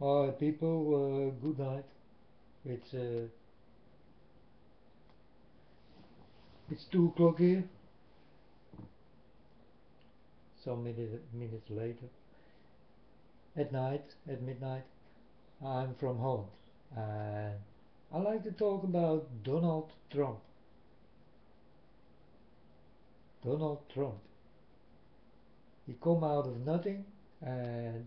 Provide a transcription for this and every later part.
Alright people, good night. It's it's 2 o'clock here, some minutes later. At night, at midnight, I'm from Holland. And I like to talk about Donald Trump. Donald Trump. He come out of nothing and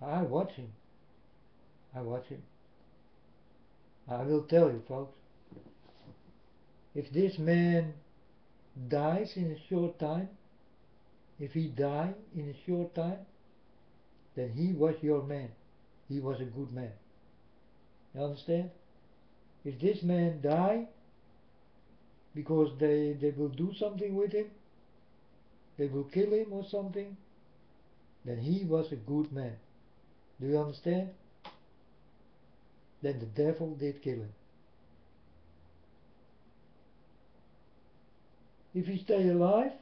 I watch him. I watch him. I will tell you folks, if this man dies in a short time, if he die in a short time, then he was your man. He was a good man. You understand? If this man die because they will do something with him, they will kill him or something, then he was a good man. Do you understand? Then the devil did kill him. If he stay alive,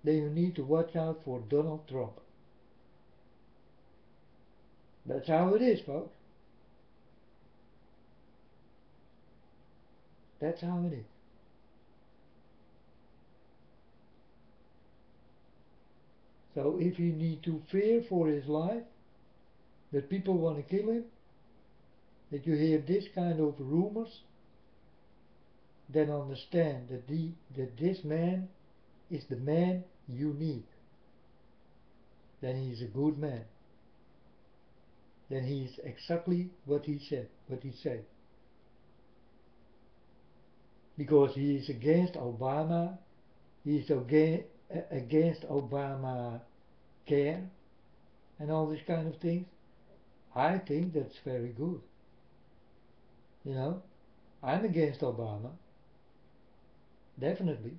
then you need to watch out for Donald Trump. That's how it is, folks. That's how it is. So if you need to fear for his life, that people want to kill him, that you hear this kind of rumors, then understand that this man is the man you need. Then he is a good man. Then he is exactly what he said. Because he is against Obama, he is against Obama care and all these kind of things. I think that's very good. You know, I'm against Obama, definitely.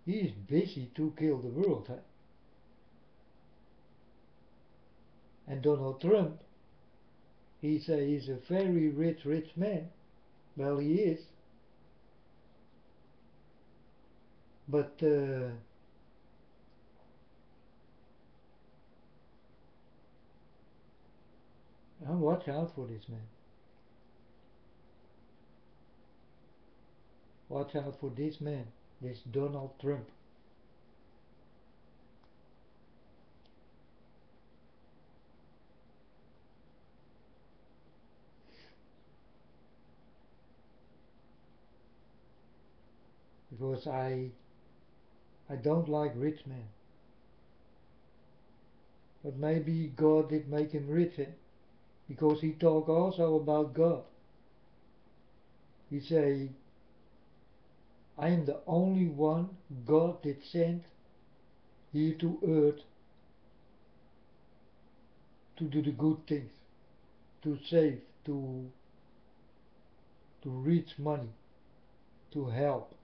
He is busy to kill the world, huh? And Donald Trump, he's a very rich man. Well, he is. But watch out for this man. Watch out for this man, this Donald Trump. Because I don't like rich men. But maybe God did make him rich, eh? Because he talk also about God. He say, I am the only one God did send here to earth to do the good things, to save, to reach money, to help.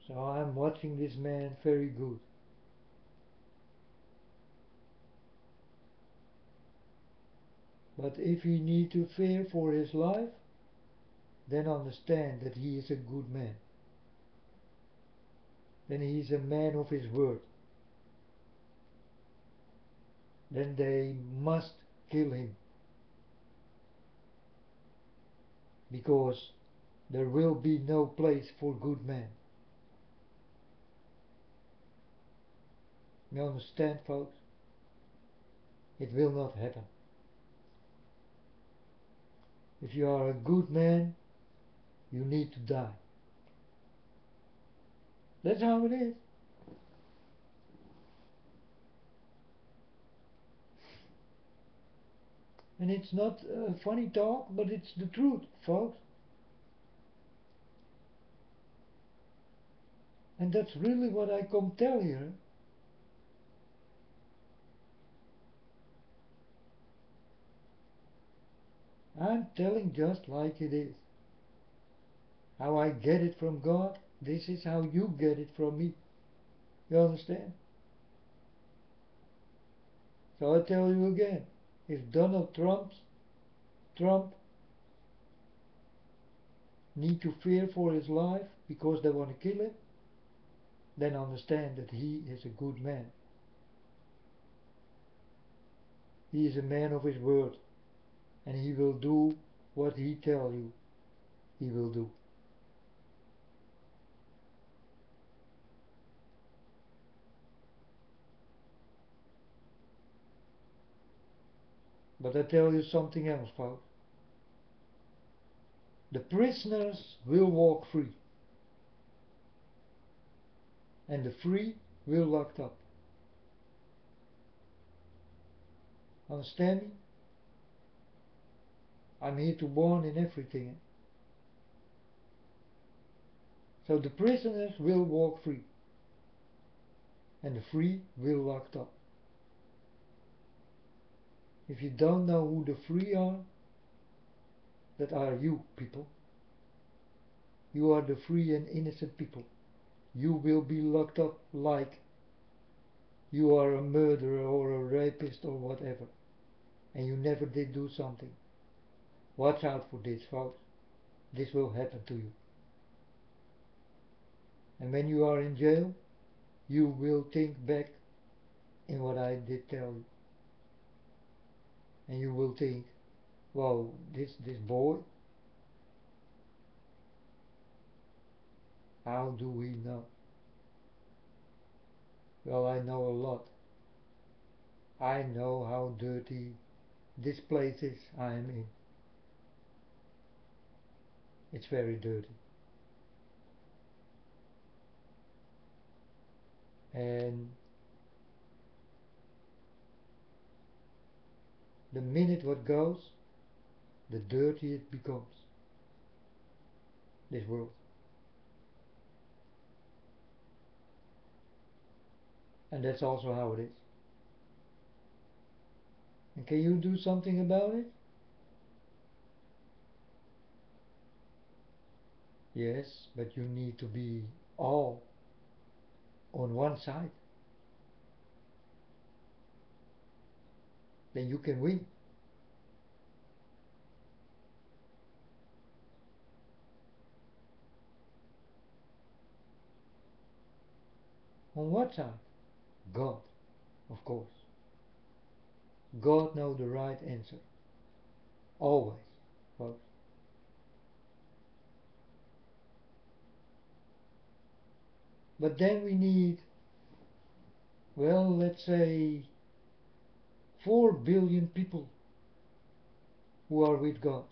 So I'm watching this man very good. But if he need to fear for his life, then understand that he is a good man. Then he is a man of his word. Then they must kill him. Because there will be no place for good men. You understand, folks? It will not happen. If you are a good man, you need to die. That's how it is. And it's not funny talk, but it's the truth, folks. And that's really what I come tell here. I'm telling just like it is. How I get it from God, this is how you get it from me. You understand? So I tell you again, if Donald Trump need to fear for his life because they want to kill him, then understand that he is a good man. He is a man of his word, and he will do what he tells you he will do. But I tell you something else, folks. The prisoners will walk free, and the free will locked up. Understand me? I'm here to warn in everything. So the prisoners will walk free, and the free will locked up. If you don't know who the free are, that are you people. You are the free and innocent people. You will be locked up like you are a murderer or a rapist or whatever, and you never did do something. Watch out for this, folks. This will happen to you. And when you are in jail, you will think back in what I did tell you. And you will think, wow, this boy, how do we know? Well, I know a lot. I know how dirty this place is I am in. It's very dirty. And the minute what goes, the dirtier it becomes, this world. And that's also how it is. And can you do something about it? Yes, but you need to be all on one side. Then you can win. On what side? God, of course. God knows the right answer. Always, folks. But then we need, well, let's say 4 billion people who are with God.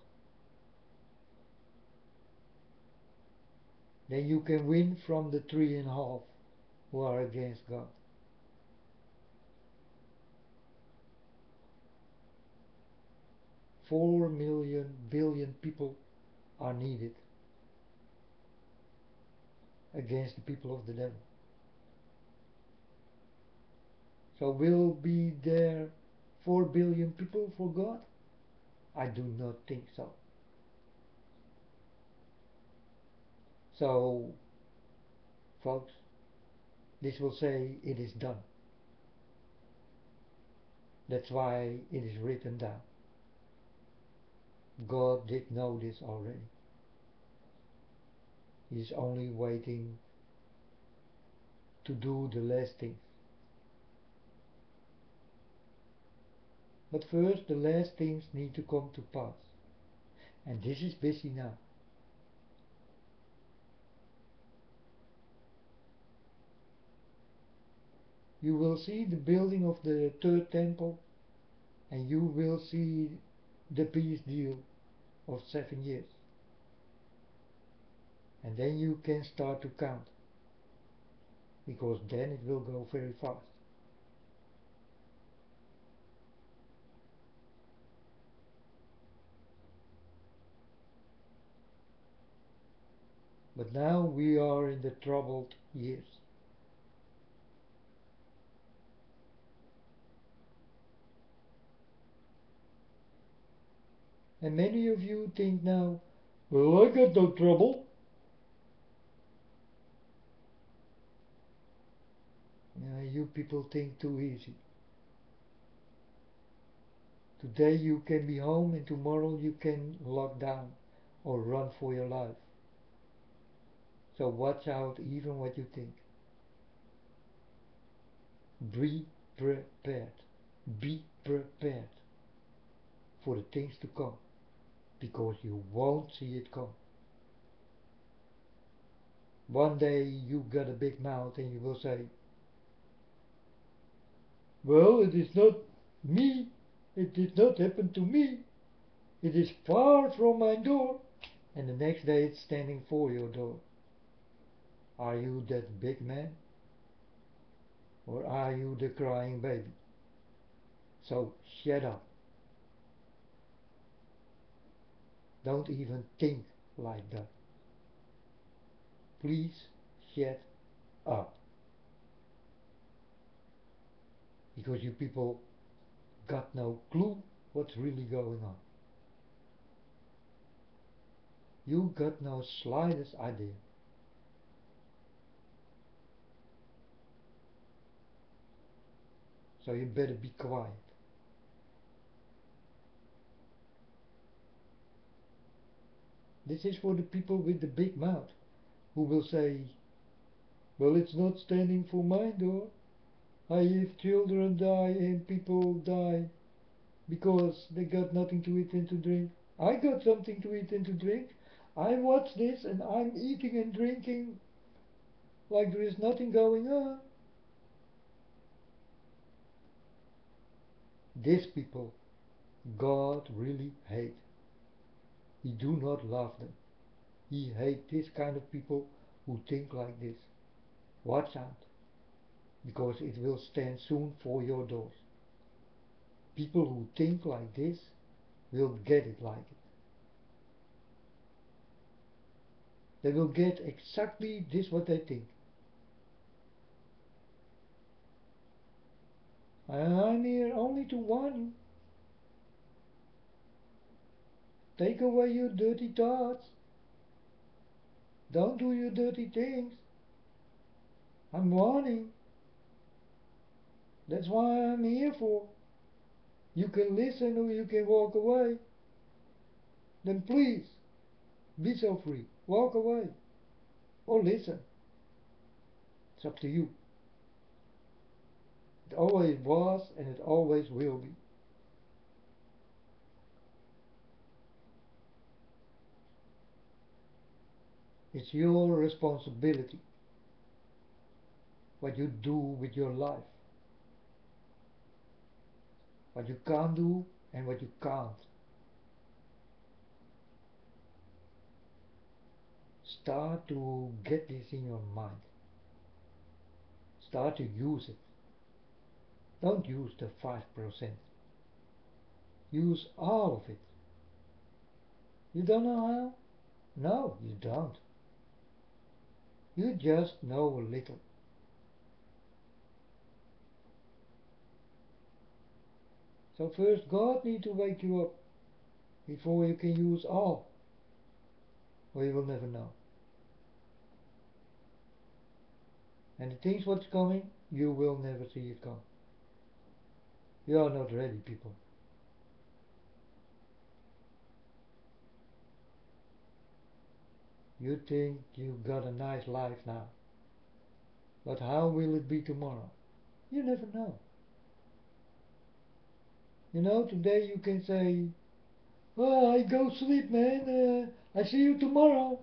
Then you can win from the 3.5 who are against God. 4 billion people are needed against the people of the devil. So will be there 4 billion people for God? I do not think so. So, folks, this will say it is done. That's why it is written down. God did know this already. He is only waiting to do the last things. But first the last things need to come to pass. And this is busy now. You will see the building of the third temple, and you will see the peace deal of 7 years. And then you can start to count, because then it will go very fast. But now we are in the troubled years. And many of you think now, well, I got no trouble. You people think too easy. Today you can be home and tomorrow you can lock down or run for your life. So watch out even what you think. Be prepared. Be prepared for the things to come, because you won't see it come. One day you got a big mouth and you will say, well, it is not me, it did not happen to me, it is far from my door, and the next day it's standing for your door. Are you that big man? Or are you the crying baby? So shut up. Don't even think like that. Please shut up. Because you people got no clue what's really going on. You got no slightest idea. So you better be quiet. This is for the people with the big mouth, who will say, well, it's not standing for my door. If children die and people die because they got nothing to eat and to drink, I got something to eat and to drink. I watch this and I'm eating and drinking like there is nothing going on. These people God really hates. He do not love them. He hates this kind of people who think like this. Watch out, because it will stand soon for your doors. People who think like this will get it like it. They will get exactly this what they think. I'm here only to warn you. Take away your dirty thoughts. Don't do your dirty things. I'm warning. That's why I'm here for. You can listen or you can walk away. Then please, be so free. Walk away. Or listen. It's up to you. It always was and it always will be. It's your responsibility what you do with your life. What you can't do and what you can't. Start to get this in your mind. Start to use it. Don't use the 5%. Use all of it. You don't know how? No, you don't. You just know a little. So first God needs to wake you up before you can use all. Or you will never know. And the things what's coming, you will never see it come. You are not ready, people. You think you got a nice life now. But how will it be tomorrow? You never know. You know, today you can say, oh, I go sleep, man. I see you tomorrow.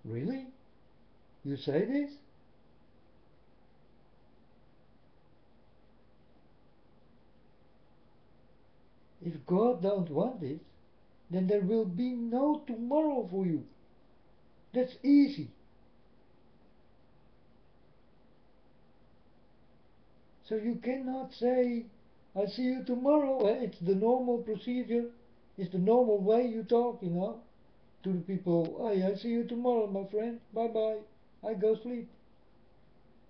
Really? You say this? If God don't want it, then there will be no tomorrow for you. That's easy. So you cannot say, I see you tomorrow. It's the normal procedure. It's the normal way you talk, you know, to the people. Hey, I see you tomorrow, my friend. Bye-bye. I go sleep.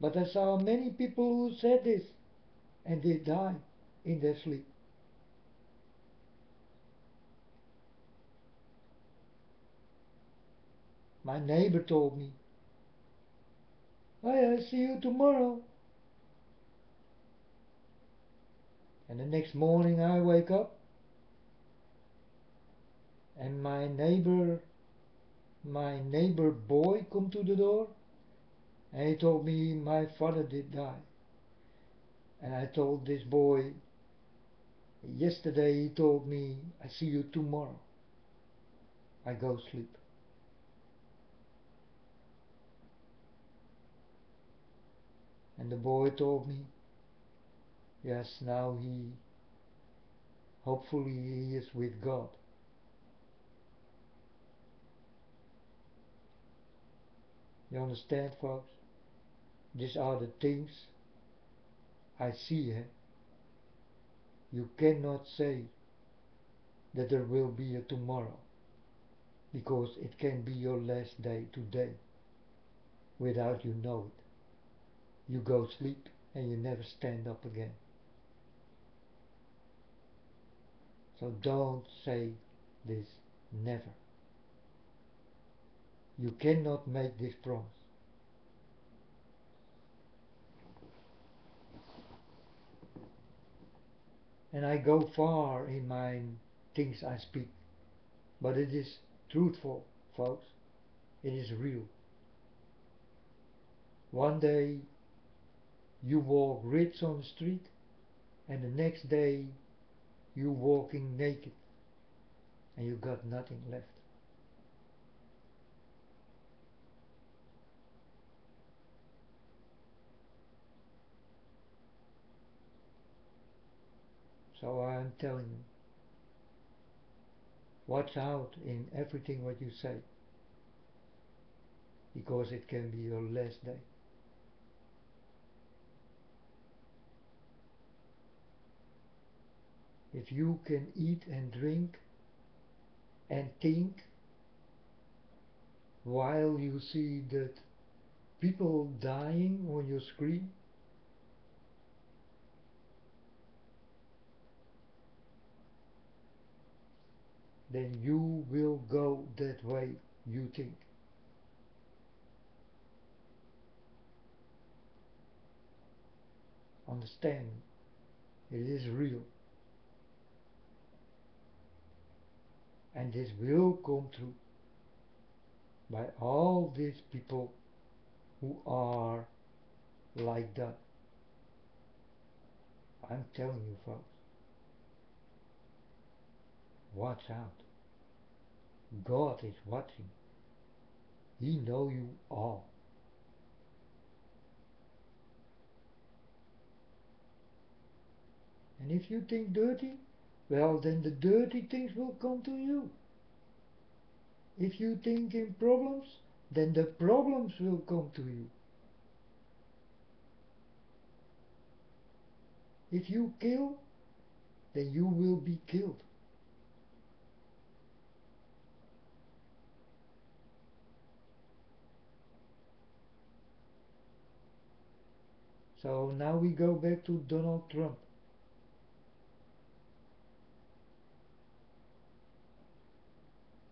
But I saw many people who said this, and they die in their sleep. My neighbor told me, hey, I see you tomorrow. And the next morning I wake up and my neighbor boy come to the door, and he told me my father did die. And I told this boy, yesterday he told me, I see you tomorrow. I go sleep. And the boy told me, yes, now hopefully he is with God. You understand, folks? These are the things I see. You cannot say that there will be a tomorrow, because it can be your last day today without you know it. You go sleep and you never stand up again. So don't say this never. You cannot make this promise. And I go far in my things I speak, but it is truthful, folks. It is real. One day you walk rich on the street, and the next day you walking naked and you got nothing left. So I'm telling you, watch out in everything what you say, because it can be your last day. If you can eat and drink and think while you see that people dying on your screen, then you will go that way you think. Understand, it is real, and this will come true by all these people who are like that. I'm telling you, folks, watch out. God is watching. He knows you all. And if you think dirty, well, then the dirty things will come to you. If you think in problems, then the problems will come to you. If you kill, then you will be killed. So now we go back to Donald Trump.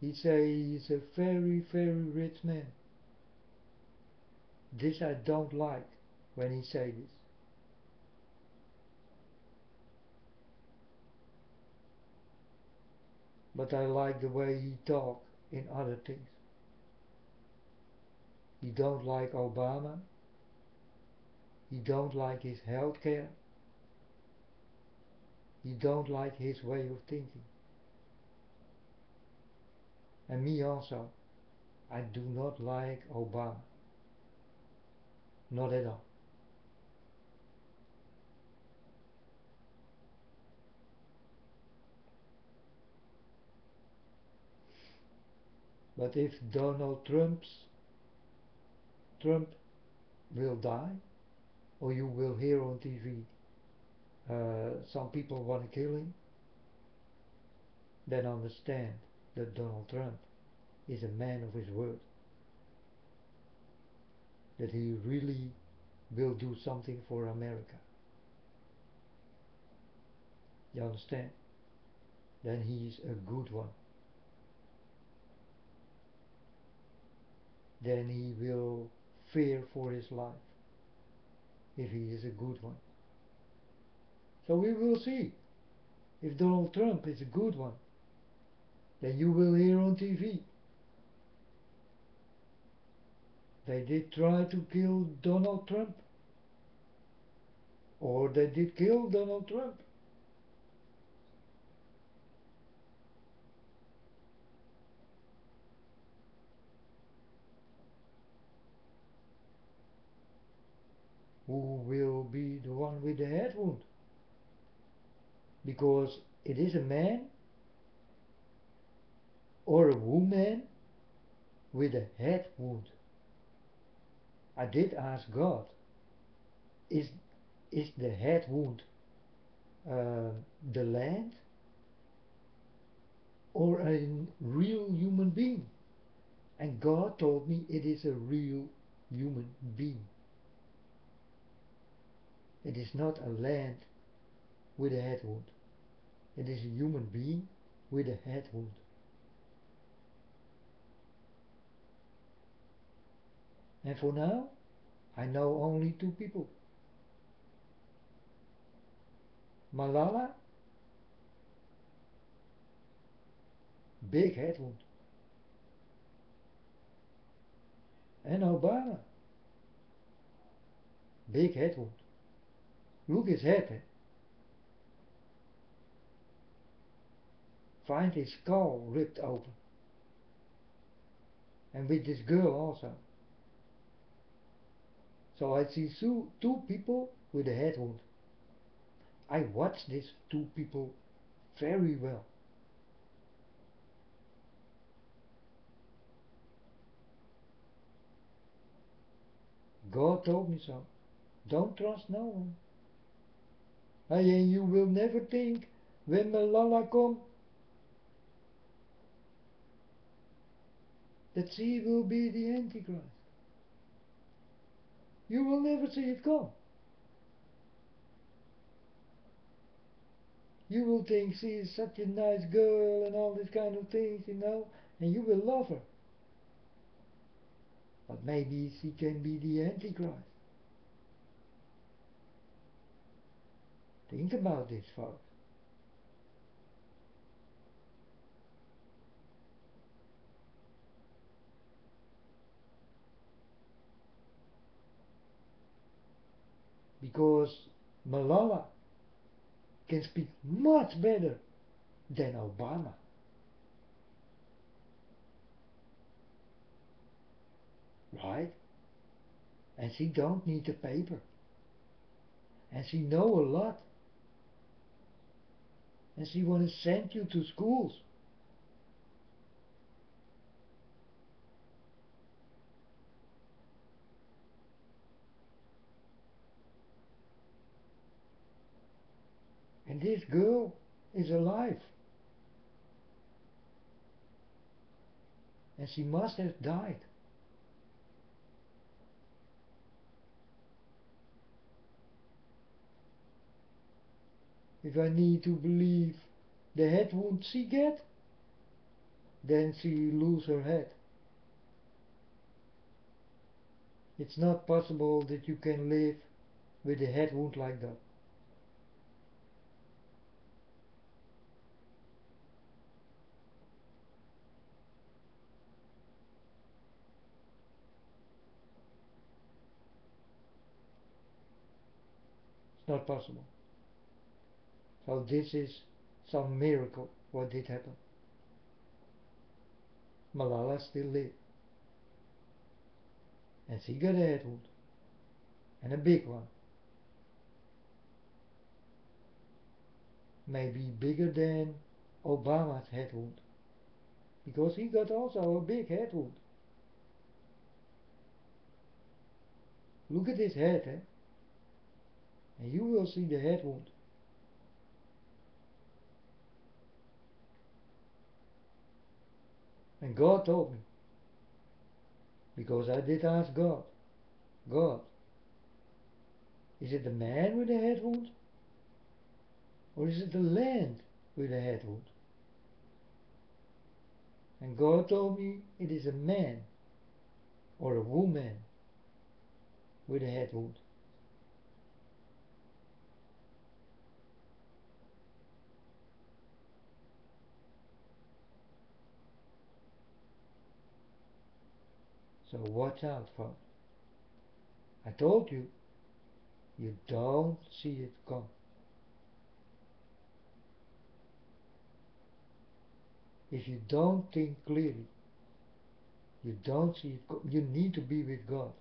He say he's a very, very rich man. This I don't like when he say this. But I like the way he talk in other things. He don't like Obama. He don't like his health care. He don't like his way of thinking. And me also. I do not like Obama. Not at all. But if Trump will die, or you will hear on TV, some people want to kill him, then understand that Donald Trump is a man of his word. That he really will do something for America. You understand? Then he is a good one. Then he will fear for his life if he is a good one. So we will see if Donald Trump is a good one. Then you will hear on TV. They did try to kill Donald Trump. Or they did kill Donald Trump. Who will be the one with the head wound? Because it is a man or a woman with a head wound. I did ask God, is the head wound the land or a real human being? And God told me it is a real human being. It is not a land with a head wound. It is a human being with a head wound. And for now, I know only two people. Malala, big head wound. And Obama, big head wound. Look his head, eh? Find his skull ripped open. And with this girl also. So I see two people with a head wound. I watch these two people very well. God told me so. Don't trust no one. And you will never think when Malala come that she will be the Antichrist. You will never see it come. You will think she is such a nice girl and all these kind of things, and you will love her. But maybe she can be the Antichrist. Think about this, folks. Because Malala can speak much better than Obama. Right? And she don't need the paper. And she know a lot. And she want to send you to schools. And this girl is alive. And she must have died. If I need to believe the head wound she get, then she lose her head. It's not possible that you can live with a head wound like that. It's not possible. So this is some miracle what did happen. Malala still lived. And she got a head wound. And a big one. Maybe bigger than Obama's head wound. Because he got also a big head wound. Look at his head, eh? And you will see the head wound. And God told me. Because I did ask God. God, is it the man with the head wound? Or is it the land with a head wound? And God told me it is a man or a woman with a head wound. So watch out, folks. I told you, you don't see it come. If you don't think clearly, you don't see it come. You need to be with God.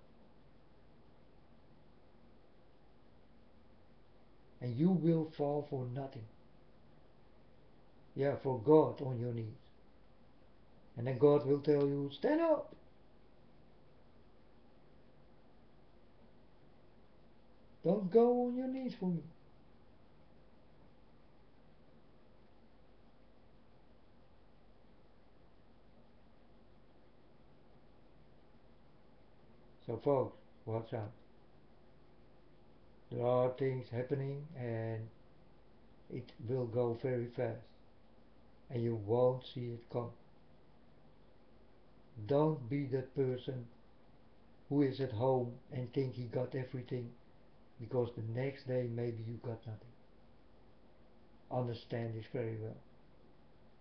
And you will fall for nothing. Yeah, for God on your knees. And then God will tell you, stand up. Don't go on your knees for me. So folks, watch out. There are things happening and it will go very fast. And you won't see it come. Don't be that person who is at home and think he got everything, because the next day maybe you got nothing. Understand this very well.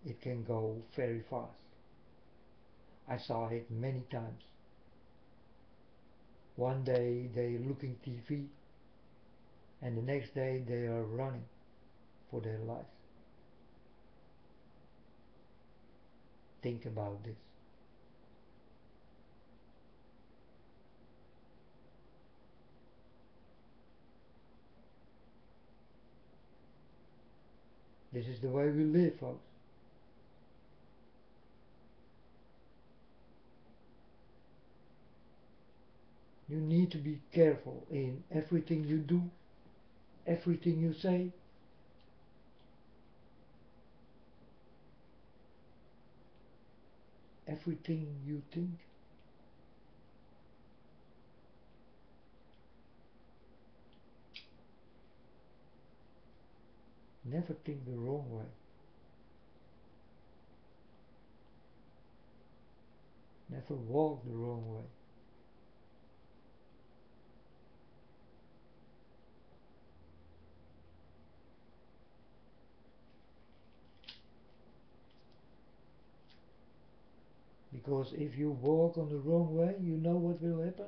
It can go very fast. I saw it many times. One day they looking TV and the next day they are running for their lives. Think about this. This is the way we live, folks. You need to be careful in everything you do, everything you say. Everything you think. Never think the wrong way. Never walk the wrong way. Because if you walk on the wrong way, you know what will happen?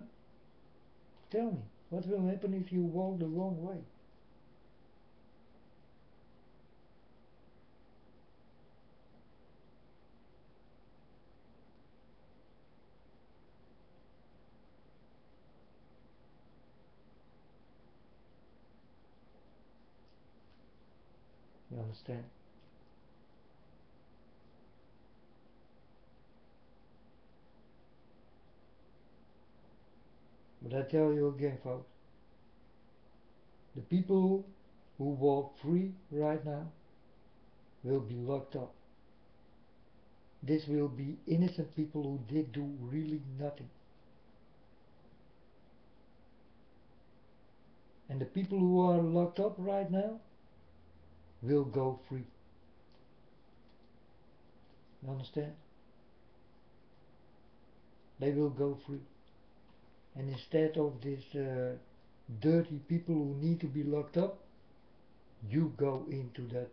Tell me, what will happen if you walk the wrong way? You understand? But I tell you again, folks, the people who walk free right now will be locked up. This will be innocent people who did do really nothing. And the people who are locked up right now will go free. You understand? They will go free. And instead of these dirty people who need to be locked up, you go into that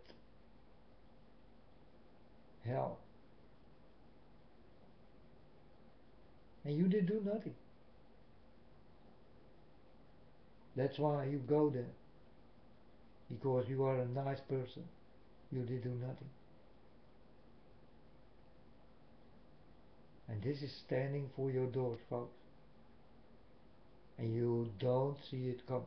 hell. And you did do nothing. That's why you go there. Because you are a nice person. You did do nothing. And this is standing for your doors, folks. And you don't see it come.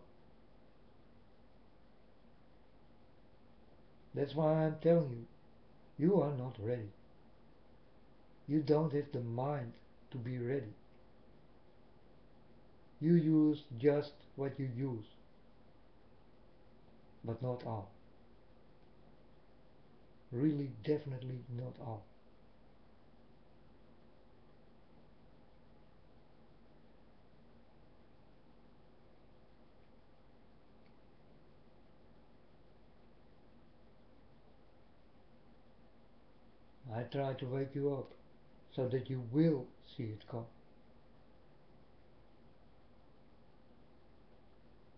That's why I'm telling you, you are not ready. You don't have the mind to be ready. You use just what you use, but not all. Really, definitely not all. I try to wake you up so that you will see it come.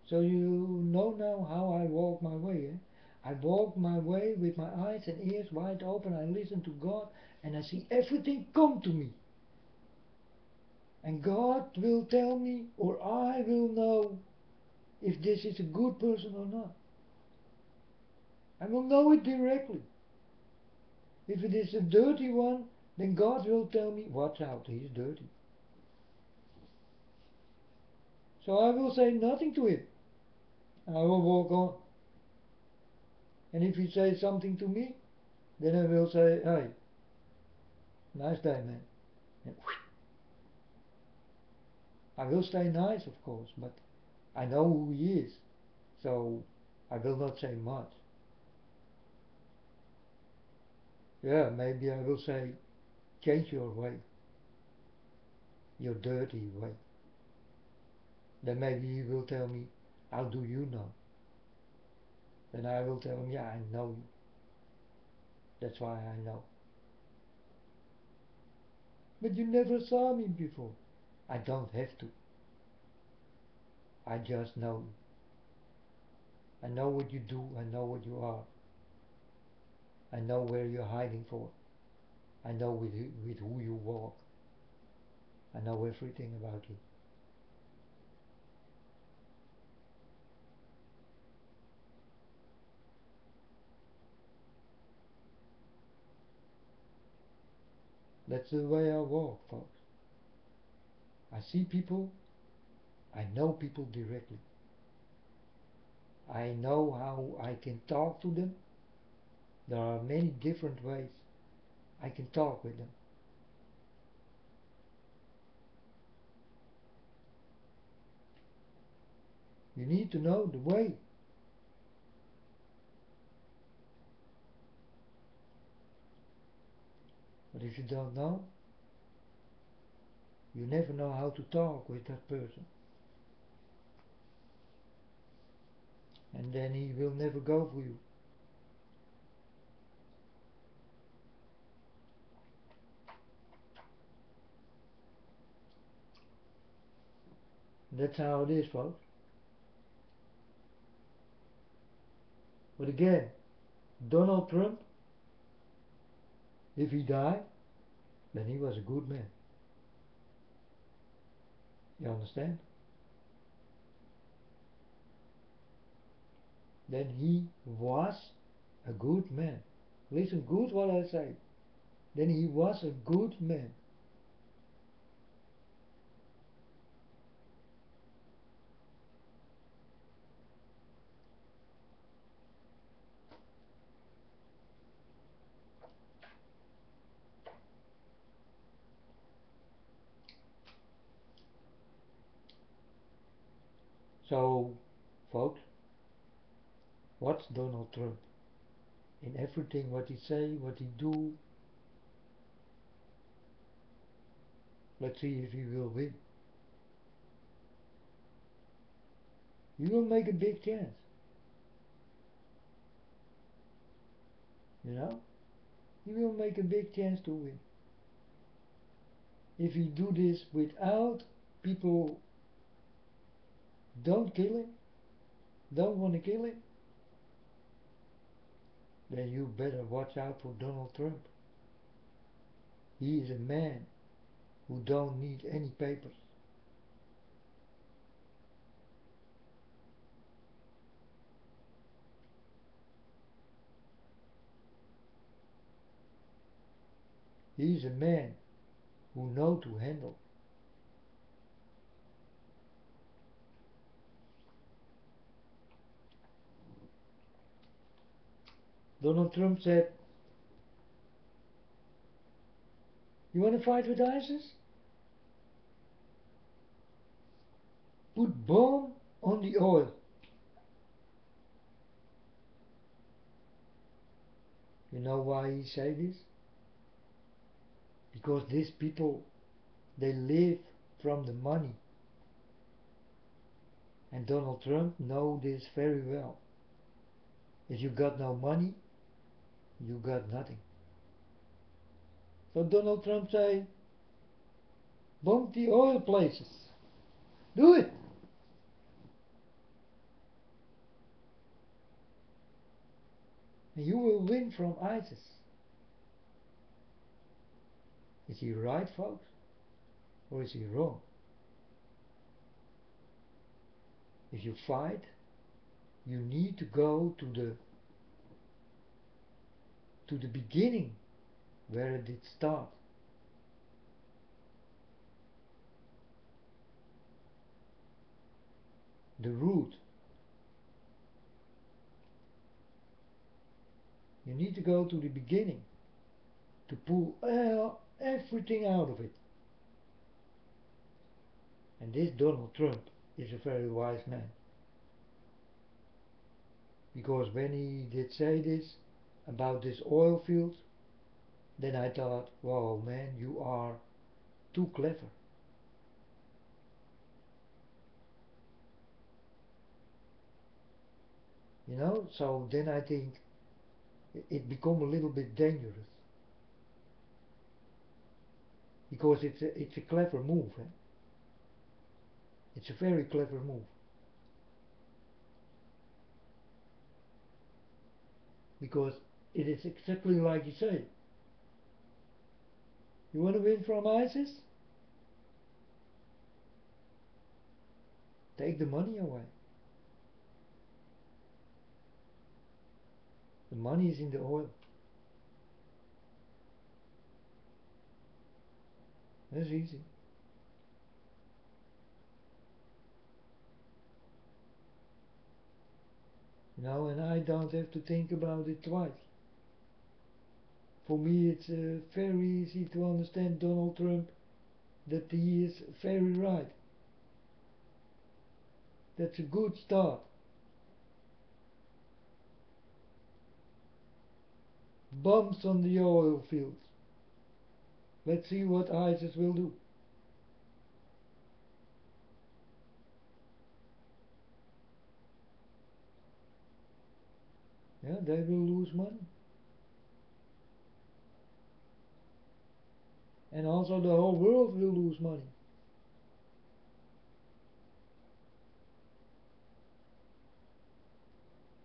So you know now how I walk my way. Eh? I walk my way with my eyes and ears wide open. I listen to God and I see everything come to me. And God will tell me, or I will know if this is a good person or not. I will know it directly. If it is a dirty one, then God will tell me, watch out, he is dirty. So I will say nothing to him. I will walk on. And if he says something to me, then I will say, hey, nice day, man. And I will stay nice, of course, but I know who he is, so I will not say much. Yeah, maybe I will say, change your way, your dirty way. Then maybe he will tell me, how do you know? Then I will tell him, yeah, I know you. That's why I know. But you never saw me before. I don't have to. I just know you. I know what you do, I know what you are. I know where you're hiding for. I know with who you walk. I know everything about you. That's the way I walk, folks. I see people, I know people directly. I know how I can talk to them. There are many different ways I can talk with them. You need to know the way. But if you don't know, you never know how to talk with that person. And then he will never go for you. That's how it is, folks. But again, Donald Trump, if he died, then he was a good man. You understand? Then he was a good man. Listen good what I say. Then he was a good man. So, folks, what's Donald Trump? In everything what he say, what he do, let's see if he will win. He will make a big chance. You know? He will make a big chance to win. If he do this without people don't kill him, don't want to kill him, then you better watch out for Donald Trump. He is a man who don't need any papers. He is a man who know to handle. Donald Trump said, you want to fight with ISIS? Put bomb on the oil. You know why he say this? Because these people, they live from the money. And Donald Trump know this very well. If you got no money, you got nothing. So Donald Trump say, bomb the oil places. Do it. And you will win from ISIS. Is he right, folks? or is he wrong? If you fight, you need to go to the beginning where it did start. The root. You need to go to the beginning to pull everything out of it. And this Donald Trump is a very wise man. Because when he did say this about this oil field, then I thought, wow man, you are too clever. You know, so then I think it become a little bit dangerous. Because it's a clever move. Eh? It's a very clever move. Because it is exactly like you say. You want to win from ISIS? Take the money away. The money is in the oil. That's easy. You know, and I don't have to think about it twice. For me it's very easy to understand Donald Trump, that he is very right. That's a good start. Bombs on the oil fields. Let's see what ISIS will do. Yeah, they will lose money. And also the whole world will lose money.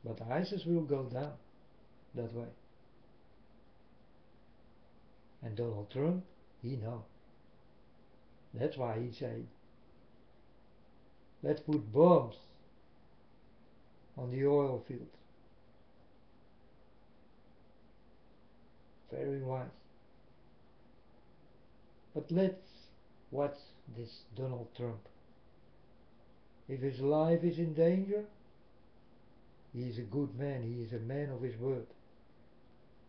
But ISIS will go down that way. And Donald Trump, he knows. That's why he said, let's put bombs on the oil fields. Very wise. But let's watch this Donald Trump. If his life is in danger, he is a good man, he is a man of his word.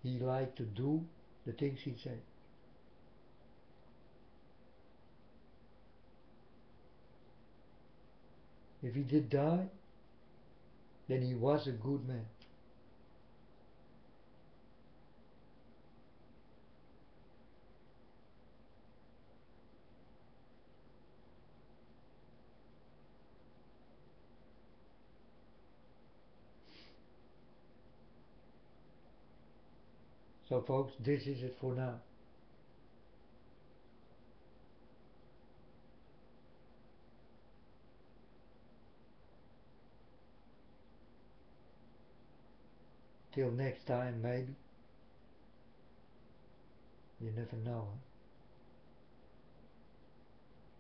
He likes to do the things he said. If he did die, then he was a good man. So folks, this is it for now. Till next time, maybe. You never know. Huh?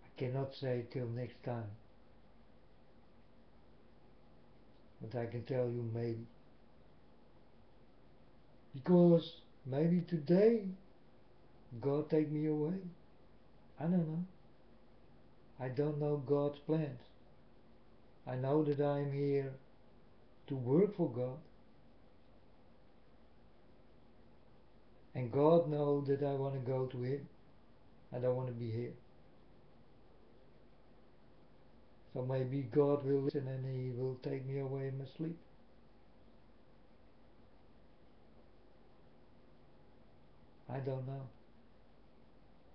I cannot say till next time. But I can tell you maybe. Because maybe today God take me away. I don't know. I don't know God's plans. I know that I'm here to work for God. And God knows that I want to go to Him. I don't want to be here. So maybe God will listen and He will take me away in my sleep. I don't know.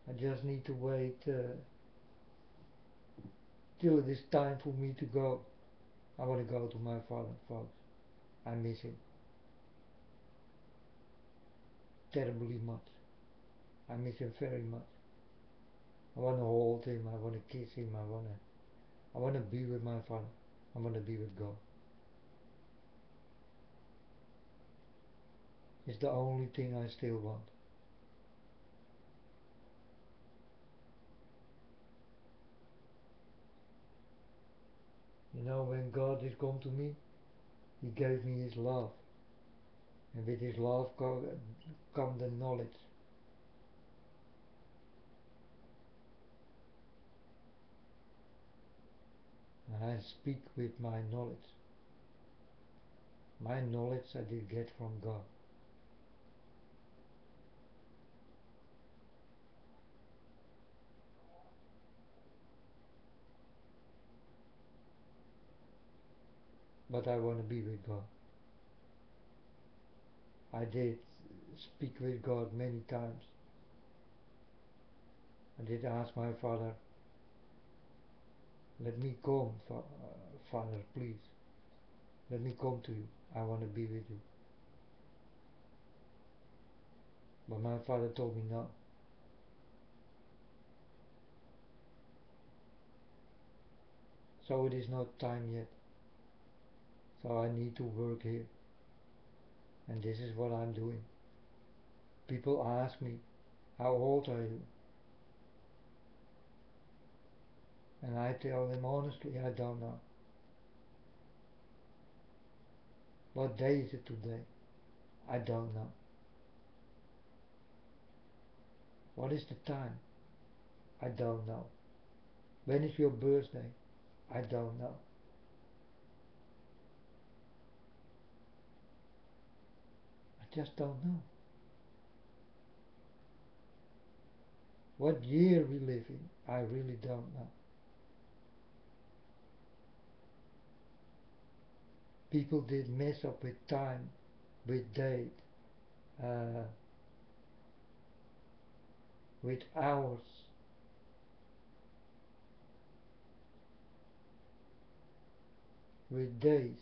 I just need to wait till it is time for me to go. I want to go to my father, folks. I miss him terribly much. I miss him very much. I want to hold him. I want to kiss him. I want to be with my father. I want to be with God. It's the only thing I still want. when God is come to me, He gave me His love. And with His love come the knowledge. And I speak with my knowledge. My knowledge I did get from God. But I want to be with God. I did speak with God many times. I did ask my Father, let me come, Father, please. Let me come to you. I want to be with you. But my Father told me no. So it is not time yet. So I need to work here. And this is what I'm doing. People ask me, how old are you? And I tell them honestly, I don't know. What day is it today? I don't know. What is the time? I don't know. When is your birthday? I don't know. I just don't know. What year we live in, I really don't know. People did mess up with time, with date, uh, with hours, with days.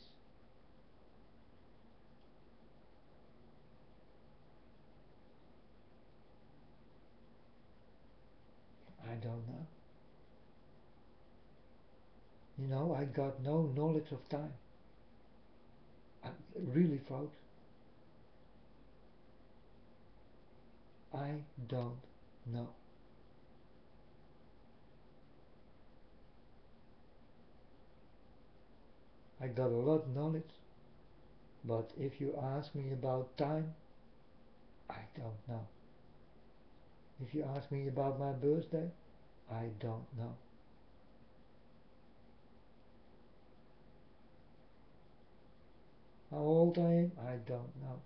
I don't know. You know, I got no knowledge of time. Really, folks, I don't know. I got a lot of knowledge, but if you ask me about time, I don't know. If you ask me about my birthday, I don't know. How old I am, I don't know.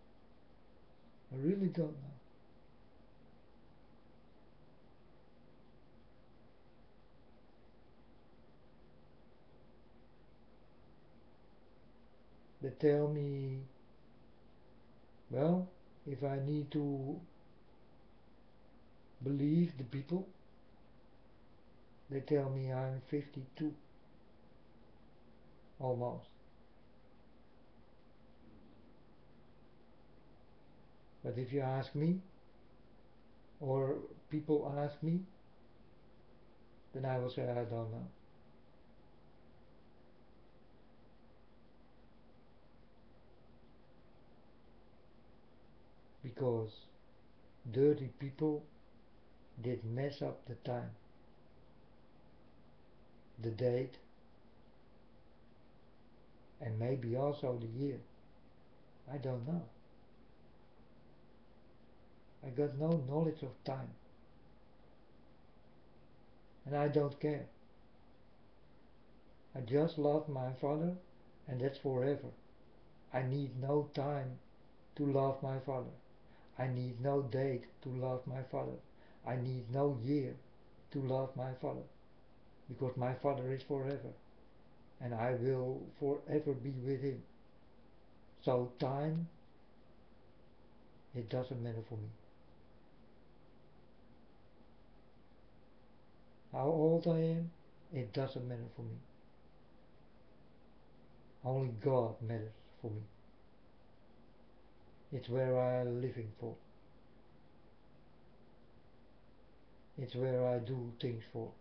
I really don't know. They tell me, well, if I need to believe the people, they tell me I'm 52, almost. But if you ask me, or people ask me, then I will say I don't know. Because dirty people did mess up the time, the date, and maybe also the year. I don't know. I got no knowledge of time. And I don't care. I just love my Father, and that's forever. I need no time to love my Father. I need no date to love my Father. I need no year to love my Father, because my Father is forever, and I will forever be with Him. So time, it doesn't matter for me. How old I am, it doesn't matter for me. Only God matters for me. It's where I am living for. It's where I do things for.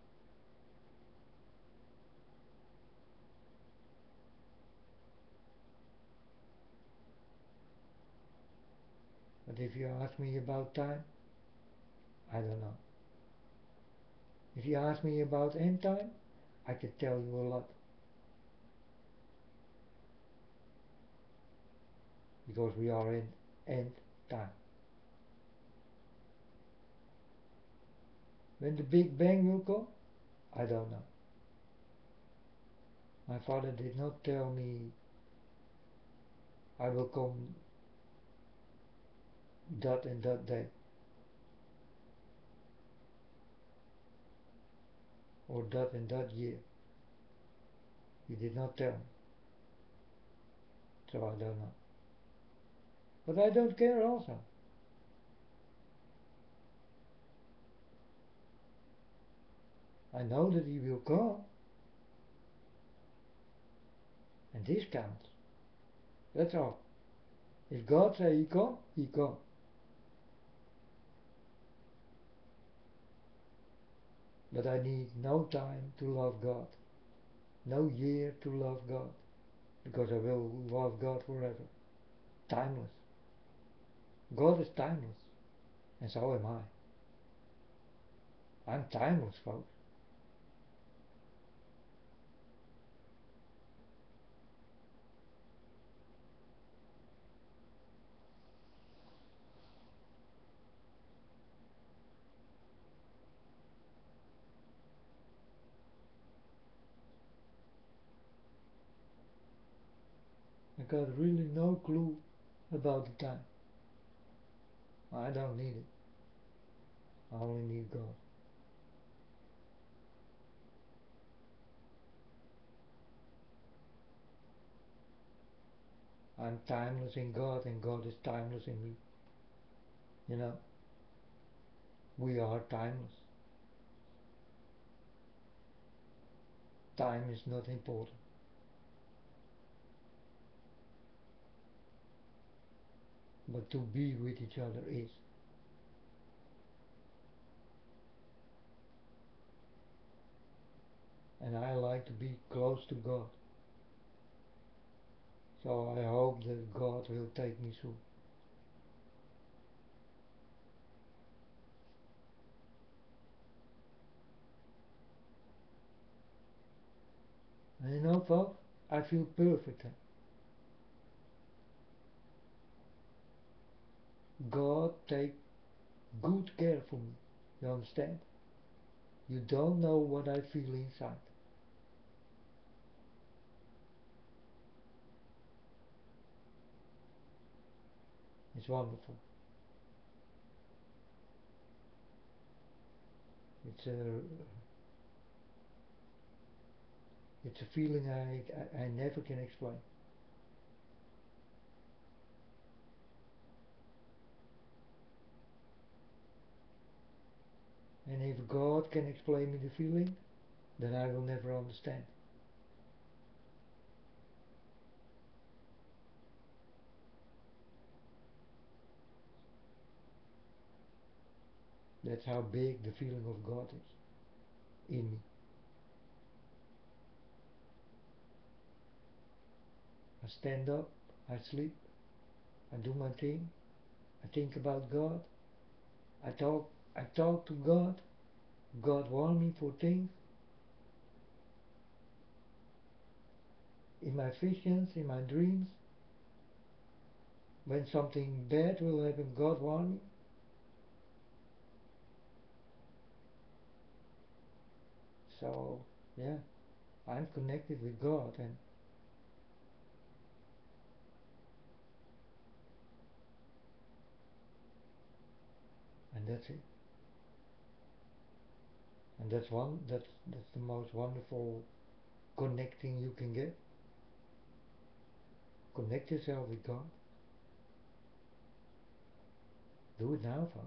But if you ask me about time, I don't know. If you ask me about end time, I can tell you a lot. because we are in end time. When the Big Bang will come, I don't know. My father did not tell me I will come that and that day, or that and that year. He did not tell me, so I don't know. But I don't care also. I know that he will come, and this counts. That's all. If God say he come, he come. But I need no time to love God, no year to love God, because I will love God forever. Timeless. God is timeless, and so am I. I'm timeless, folks. I got really no clue about the time. I don't need it. I only need God. I'm timeless in God, and God is timeless in me. You know, we are timeless. Time is not important. But to be with each other is. And I like to be close to God. So I hope that God will take me soon. And you know, folks, I feel perfect. God take good care for me. You understand? You don't know what I feel inside. It's wonderful. It's a it's a feeling I never can explain. And if God can explain me the feeling, then I will never understand. That's how big the feeling of God is in me. I stand up, I sleep, I do my thing, I think about God, I talk to God, God warns me for things, in my visions, in my dreams, when something bad will happen, God warns me. So, yeah, I'm connected with God, and that's it. And that's the most wonderful connecting you can get. Connect yourself with God. Do it now, folks.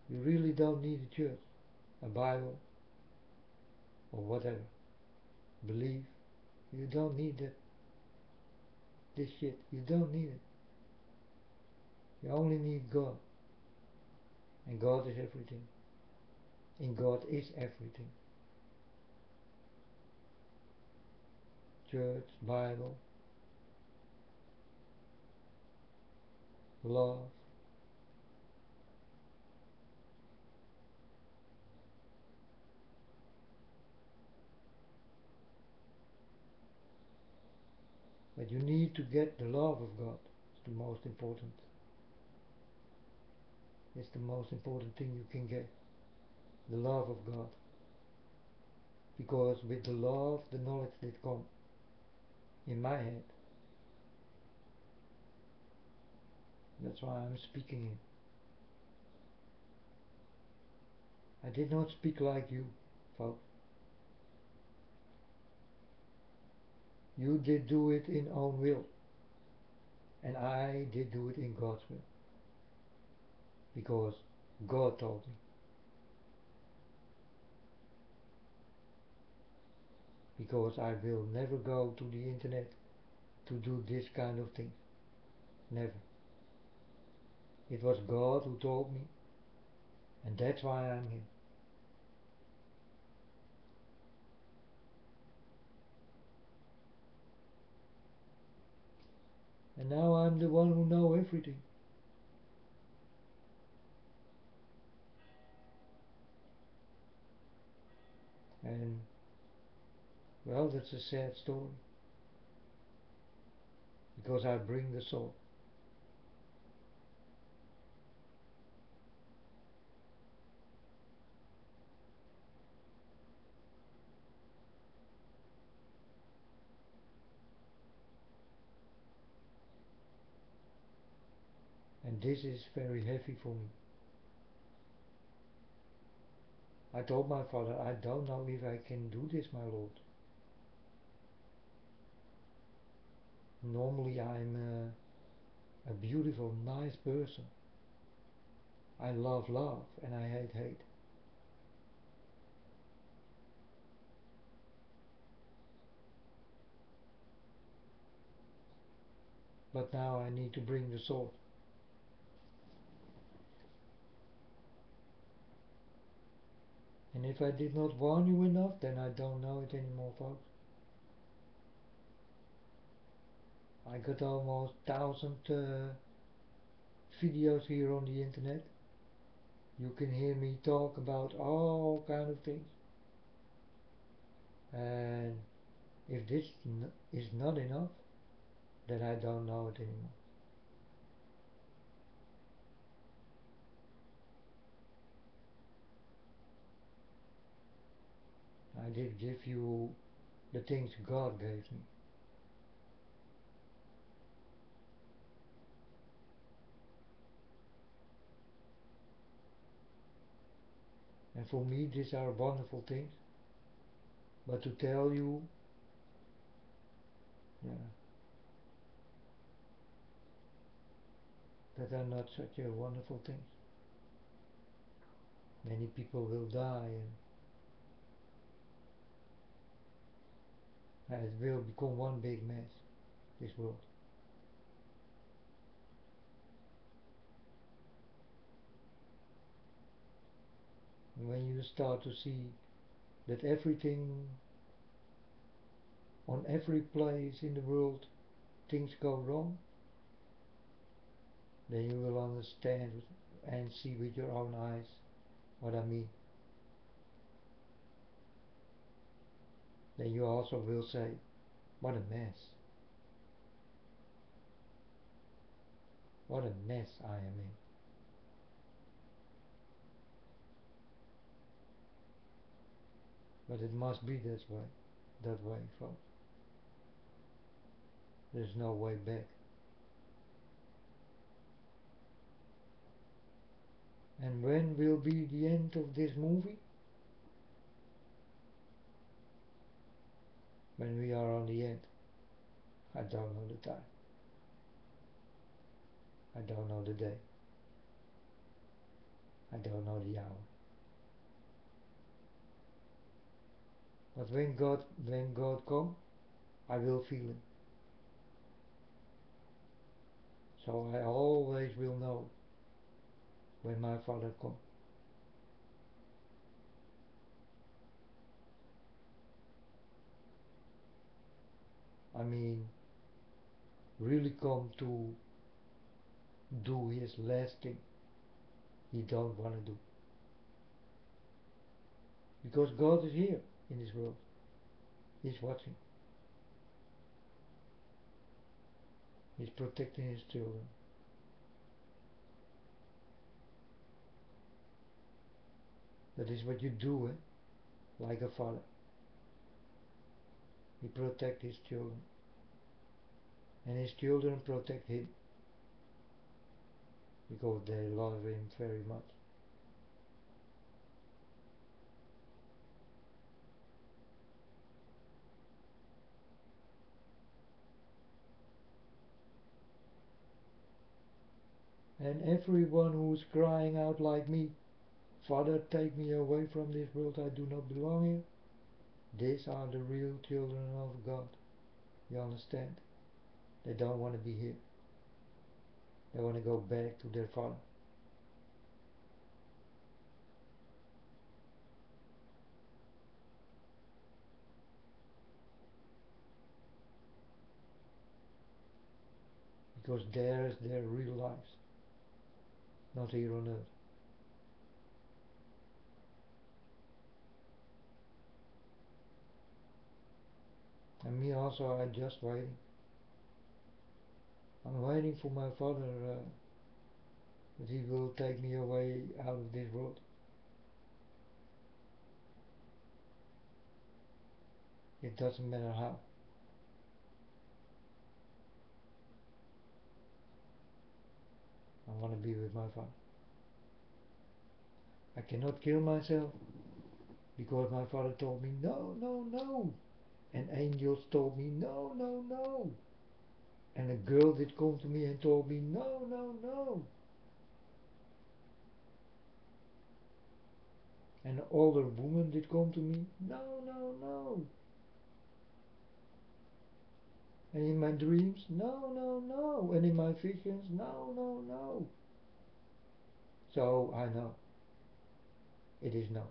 You really don't need a church, a Bible, or whatever. Believe. You don't need this shit. You don't need it. You only need God. And God is everything. And God is everything. Church, Bible, love. But you need to get the love of God. It's the most important. It's the most important thing you can get. The love of God. Because with the love, the knowledge did come in my head. That's why I'm speaking it. I did not speak like you, folks. You did do it in own will. And I did do it in God's will. Because God told me. Because I will never go to the internet to do this kind of thing. Never. It was God who told me. And that's why I'm here. And now I'm the one who knows everything. And, well, that's a sad story. Because I bring the soul. And this is very heavy for me. I told my father, I don't know if I can do this, my Lord. Normally I'm a beautiful, nice person. I love love and I hate hate. But now I need to bring the sword. And if I did not warn you enough, then I don't know it anymore, folks. I got almost 1,000 videos here on the internet. You can hear me talk about all kind of things. And if this is not enough, then I don't know it anymore. I did give you the things God gave me. And for me these are wonderful things. But to tell you, yeah, that are not such a wonderful things. Many people will die and it will become one big mess, this world. And when you start to see that everything, on every place in the world, things go wrong, then you will understand and see with your own eyes what I mean. Then you also will say, what a mess. What a mess I am in. But it must be that way, folks. There's no way back. And when will be the end of this movie? When we are on the end. I don't know the time. I don't know the day. I don't know the hour. But when God comes, I will feel Him. So I always will know when my Father comes. I mean, really come to do His last thing He don't want to do. Because God is here in this world. He's watching. He's protecting his children. That is what you do, like a father. He protects his children. And his children protect him. Because they love him very much. And everyone who is crying out like me, Father, take me away from this world, I do not belong here. These are the real children of God. You understand? They don't want to be here. They want to go back to their Father. Because there is their real lives. Not here on earth. And me also, I'm just waiting. I'm waiting for my Father that He will take me away out of this world. It doesn't matter how. I want to be with my Father. I cannot kill myself because my Father told me no, no, no. And angels told me no, no, no. And a girl did come to me and told me no, no, no. And an older woman did come to me no, no, no. And in my dreams no, no, no. And in my visions no, no, no. So I know it is no.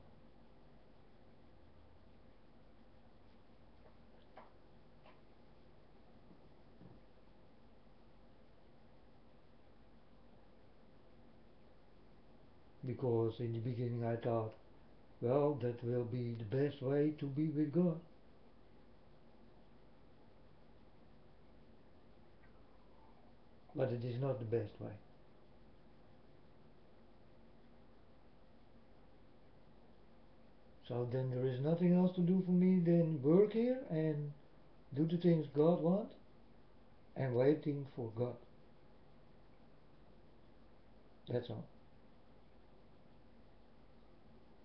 Because in the beginning I thought, well, that will be the best way to be with God. But it is not the best way. So then there is nothing else to do for me than work here and do the things God wants and waiting for God. That's all.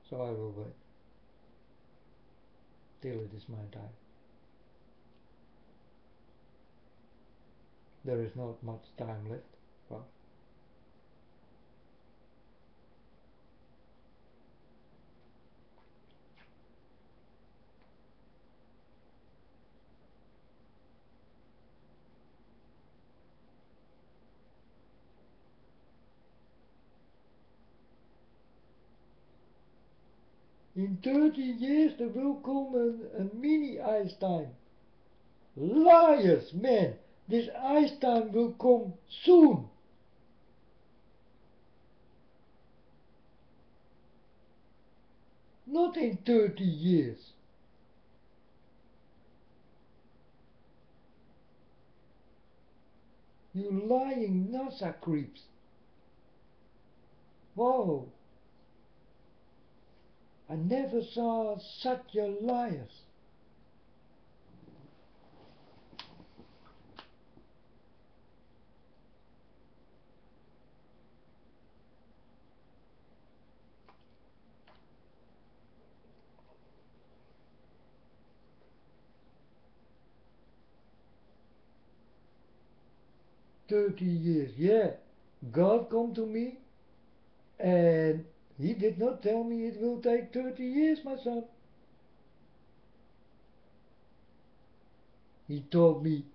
So I will wait till it is my time. There is not much time left. Well, in 30 years there will come a mini ice time. Liars, man! This ice time will come soon. Not in 30 years. You lying NASA creeps. Whoa. I never saw such a liars. $30, yeah. God come to me and He did not tell me it will take 30 years, my son. He told me,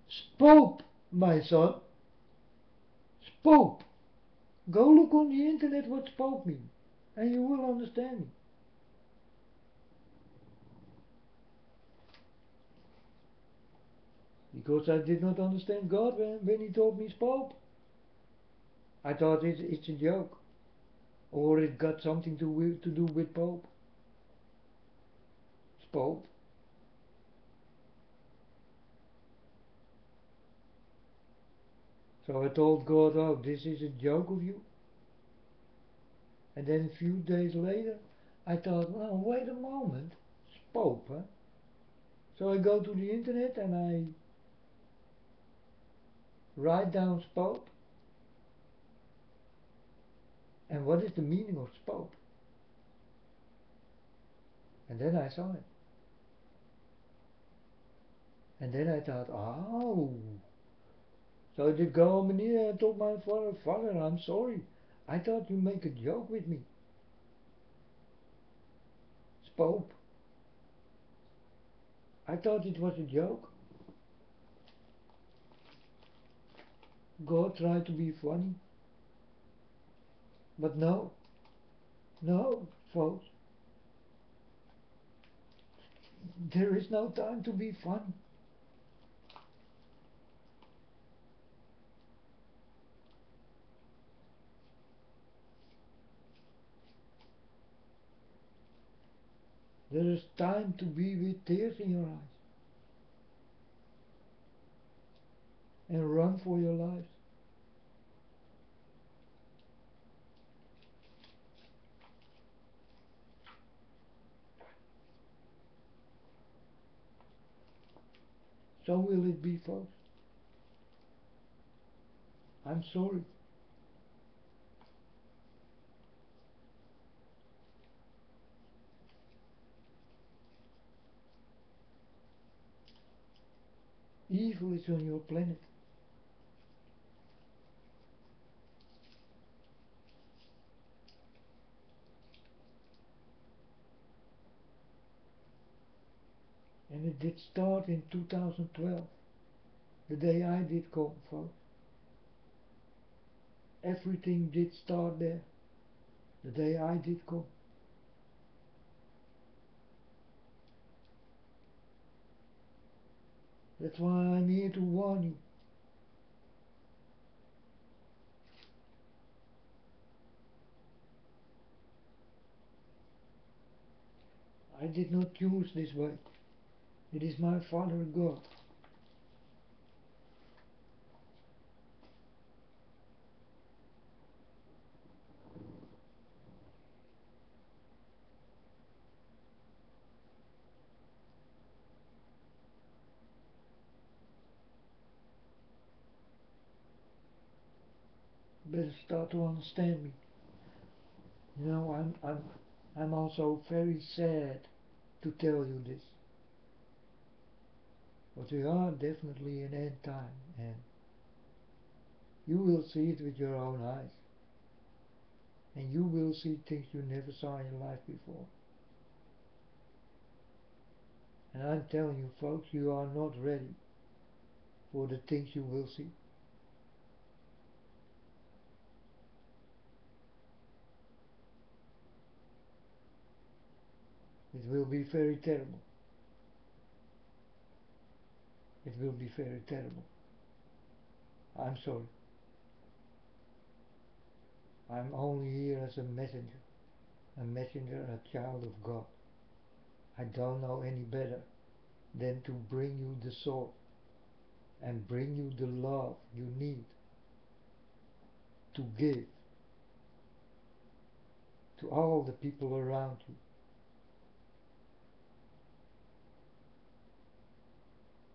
spook, my son. Spook. Go look on the internet what spook means, and you will understand me. Because I did not understand God when He told me spook. I thought it's a joke. Or it got something to do with Pope. Pope. So I told God, oh, this is a joke of you. And then a few days later, I thought, well, wait a moment, spope, huh? So I go to the internet and I write down spope. And what is the meaning of spope? And then I saw it. And then I thought, oh. So I did go on my knee and I told my father, Father, I'm sorry. I thought you make a joke with me. Spope. I thought it was a joke. God tried to be funny. But no, no, folks. There is no time to be funny. There is time to be with tears in your eyes and run for your lives. So will it be, folks. I'm sorry. Evil is on your planet. And it did start in 2012, the day I did come, folks. Everything did start there, the day I did come. That's why I'm here to warn you. I did not choose this way. It is my Father God. Better start to understand me. You know, I'm also very sad to tell you this. But we are definitely in end time, and you will see it with your own eyes. And you will see things you never saw in your life before. And I'm telling you, folks, you are not ready for the things you will see. It will be very terrible. It will be very terrible. I'm sorry. I'm only here as a messenger, a child of God. I don't know any better than to bring you the sword and bring you the love you need to give to all the people around you.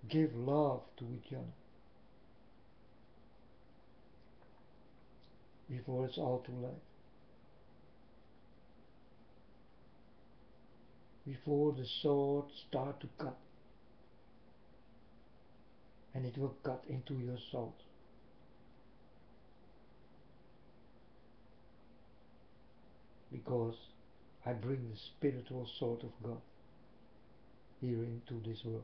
Give love to each other before it's all too late. Before the sword start to cut, and it will cut into your soul. Because I bring the spiritual sword of God here into this world.